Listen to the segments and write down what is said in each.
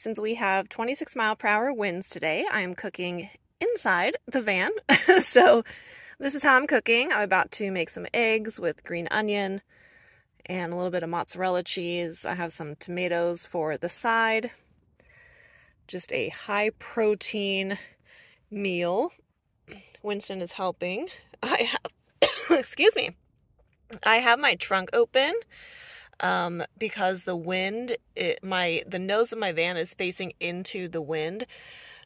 Since we have 26-mile-per-hour winds today, I am cooking inside the van. So this is how I'm cooking. I'm about to make some eggs with green onion and a little bit of mozzarella cheese. I have some tomatoes for the side. Just a high protein meal. Winston is helping. I have, excuse me, I have my trunk open because the wind, the nose of my van is facing into the wind.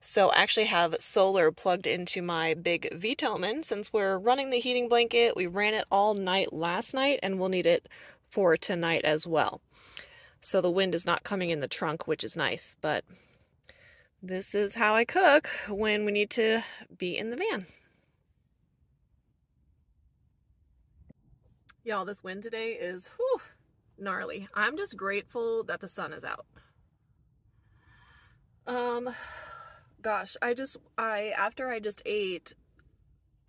So I actually have solar plugged into my big Vitomin. Since we're running the heating blanket, we ran it all night last night and we'll need it for tonight as well. So the wind is not coming in the trunk, which is nice, but this is how I cook when we need to be in the van. Y'all, this wind today is gnarly. I'm just grateful that the sun is out. Gosh, after I just ate,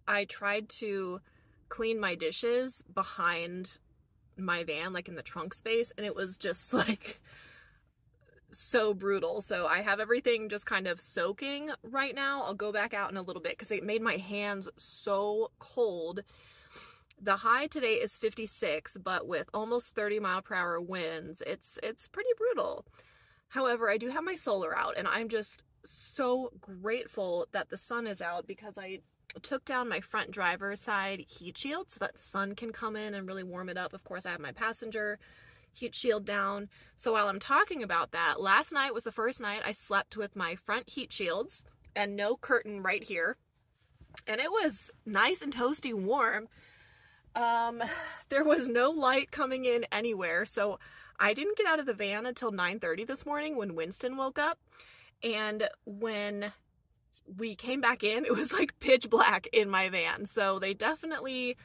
I tried to clean my dishes behind my van, like in the trunk space, and it was just like so brutal. So I have everything just kind of soaking right now. I'll go back out in a little bit because it made my hands so cold. The high today is 56, but with almost 30-mile-per-hour winds, it's pretty brutal. However, I do have my solar out, and I'm just so grateful that the sun is out because I took down my front driver's side heat shield so that sun can come in and really warm it up. Of course, I have my passenger heat shield down. So while I'm talking about that, last night was the first night I slept with my front heat shields and no curtain right here. And it was nice and toasty warm. There was no light coming in anywhere, so I didn't get out of the van until 9:30 this morning when Wynston woke up, and when we came back in, it was like pitch black in my van, so they definitely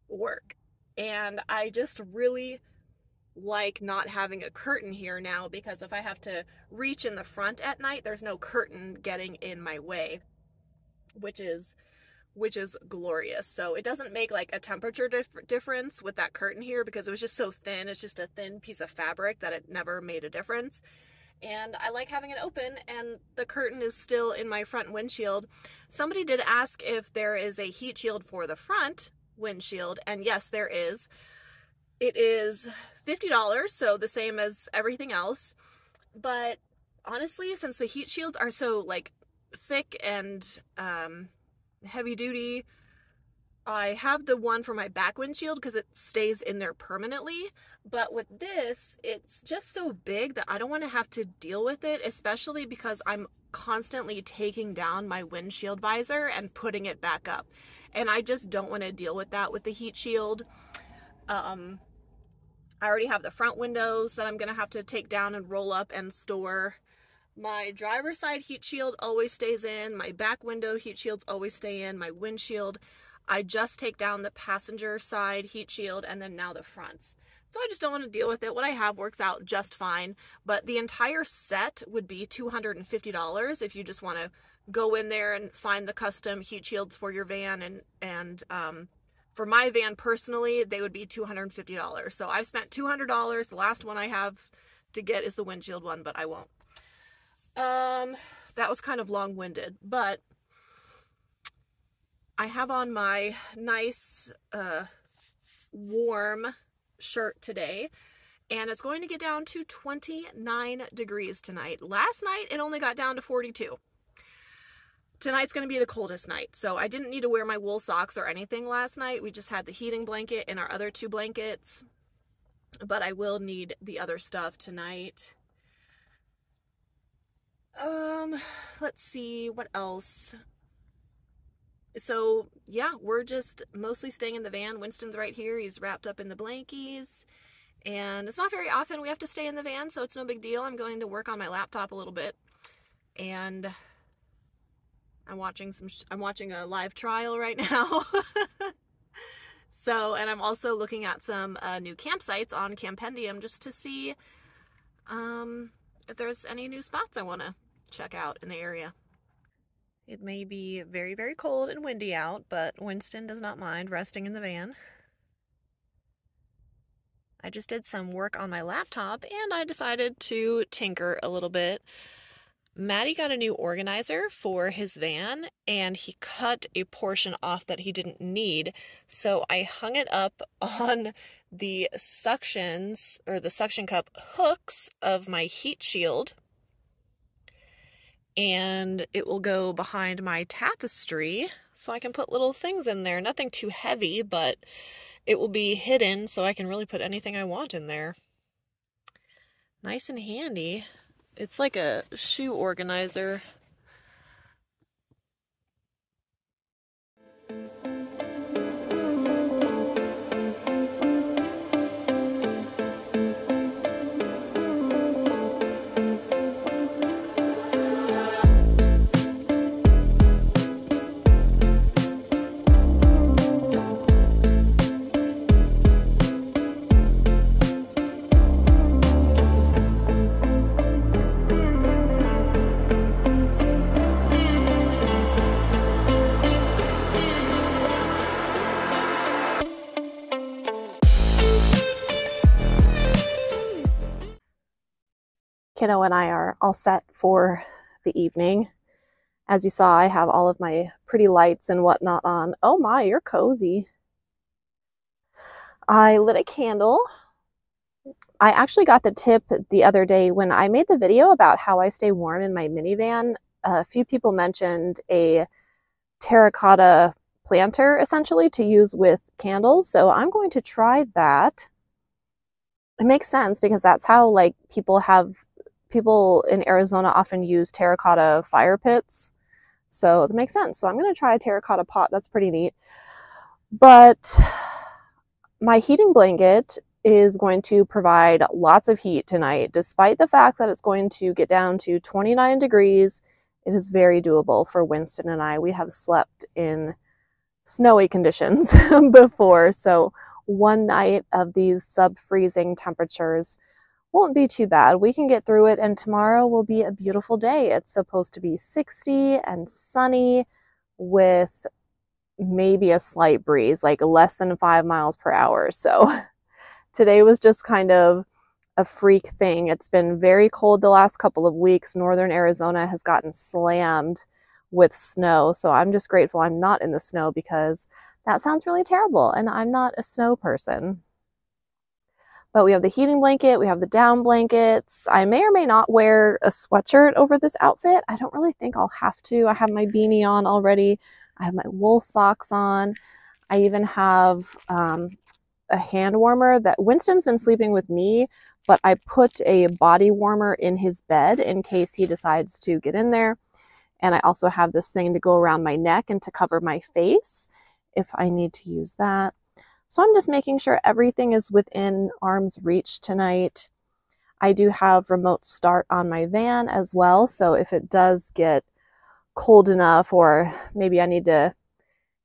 work. And I just really like not having a curtain here now, because if I have to reach in the front at night, there's no curtain getting in my way, which is glorious. So it doesn't make like a temperature difference with that curtain here because it was just so thin. It's just a thin piece of fabric that it never made a difference. And I like having it open, and the curtain is still in my front windshield. Somebody did ask if there is a heat shield for the front windshield, and yes, there is. It is $50, so the same as everything else. But honestly, since the heat shields are so like thick and heavy duty, I have the one for my back windshield because it stays in there permanently. But with this, it's just so big that I don't want to have to deal with it, especially because I'm constantly taking down my windshield visor and putting it back up. And I just don't want to deal with that with the heat shield. I already have the front windows that I'm going to have to take down and roll up and store. My driver's side heat shield always stays in. My back window heat shields always stay in. My windshield, I just take down the passenger side heat shield and then now the fronts. So I just don't want to deal with it. What I have works out just fine. But the entire set would be $250 if you just want to go in there and find the custom heat shields for your van. And for my van personally, they would be $250. So I've spent $200. The last one I have to get is the windshield one, but I won't. That was kind of long-winded, but I have on my nice, warm shirt today, and it's going to get down to 29 degrees tonight. Last night, it only got down to 42. Tonight's going to be the coldest night, so I didn't need to wear my wool socks or anything last night. We just had the heating blanket and our other 2 blankets, but I will need the other stuff tonight. Let's see what else. So yeah, we're just mostly staying in the van. Winston's right here. He's wrapped up in the blankies, and it's not very often we have to stay in the van, so it's no big deal. I'm going to work on my laptop a little bit, and I'm watching a live trial right now. So, and I'm also looking at some new campsites on Campendium just to see if there's any new spots I want to check out in the area. It may be very, very cold and windy out, but Wynston does not mind resting in the van. I just did some work on my laptop and I decided to tinker a little bit. Maddie got a new organizer for his van and he cut a portion off that he didn't need. So I hung it up on the suctions or the suction cup hooks of my heat shield. And it will go behind my tapestry so I can put little things in there. Nothing too heavy, but it will be hidden so I can really put anything I want in there. Nice and handy. It's like a shoe organizer. Kiddo and I are all set for the evening. As you saw, I have all of my pretty lights and whatnot on. Oh my, you're cozy. I lit a candle. I actually got the tip the other day when I made the video about how I stay warm in my minivan. A few people mentioned a terracotta planter essentially to use with candles. So I'm going to try that. It makes sense because that's how like people in Arizona often use terracotta fire pits. So that makes sense. So I'm going to try a terracotta pot. That's pretty neat. But my heating blanket is going to provide lots of heat tonight. Despite the fact that it's going to get down to 29 degrees, it is very doable for Winston and I. We have slept in snowy conditions before. So one night of these sub-freezing temperatures won't be too bad. We can get through it, and tomorrow will be a beautiful day. It's supposed to be 60 and sunny with maybe a slight breeze, like less than 5 miles per hour. So today was just kind of a freak thing. It's been very cold the last couple of weeks. Northern Arizona has gotten slammed with snow. So I'm just grateful I'm not in the snow because that sounds really terrible, and I'm not a snow person. But we have the heating blanket, we have the down blankets. I may or may not wear a sweatshirt over this outfit. I don't really think I'll have to. I have my beanie on already. I have my wool socks on. I even have a hand warmer that Winston's been sleeping with me, but I put a body warmer in his bed in case he decides to get in there. And I also have this thing to go around my neck and to cover my face if I need to use that. So I'm just making sure everything is within arm's reach tonight. I do have remote start on my van as well. So if it does get cold enough, or maybe I need to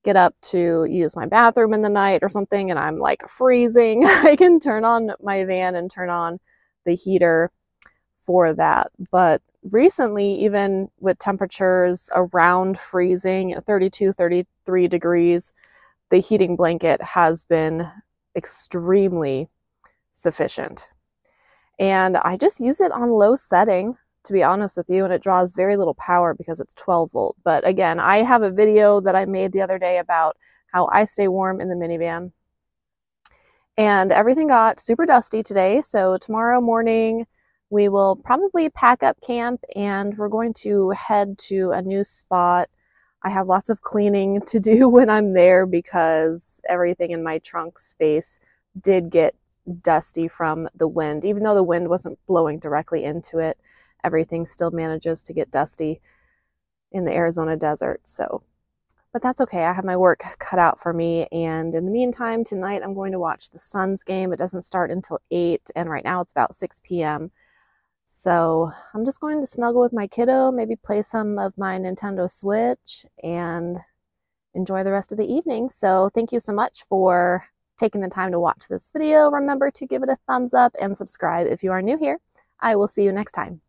get up to use my bathroom in the night or something and I'm like freezing, I can turn on my van and turn on the heater for that. But recently, even with temperatures around freezing, 32, 33 degrees, the heating blanket has been extremely sufficient. And I just use it on low setting, to be honest with you, and it draws very little power because it's 12 volt. But again, I have a video that I made the other day about how I stay warm in the minivan. And everything got super dusty today, so tomorrow morning we will probably pack up camp and we're going to head to a new spot. I have lots of cleaning to do when I'm there because everything in my trunk space did get dusty from the wind. Even though the wind wasn't blowing directly into it, everything still manages to get dusty in the Arizona desert. So, but that's okay. I have my work cut out for me. And in the meantime, tonight I'm going to watch the Suns game. It doesn't start until 8, and right now it's about 6 p.m. So I'm just going to snuggle with my kiddo, maybe play some of my Nintendo Switch, and enjoy the rest of the evening. So thank you so much for taking the time to watch this video. Remember to give it a thumbs up and subscribe if you are new here. I will see you next time.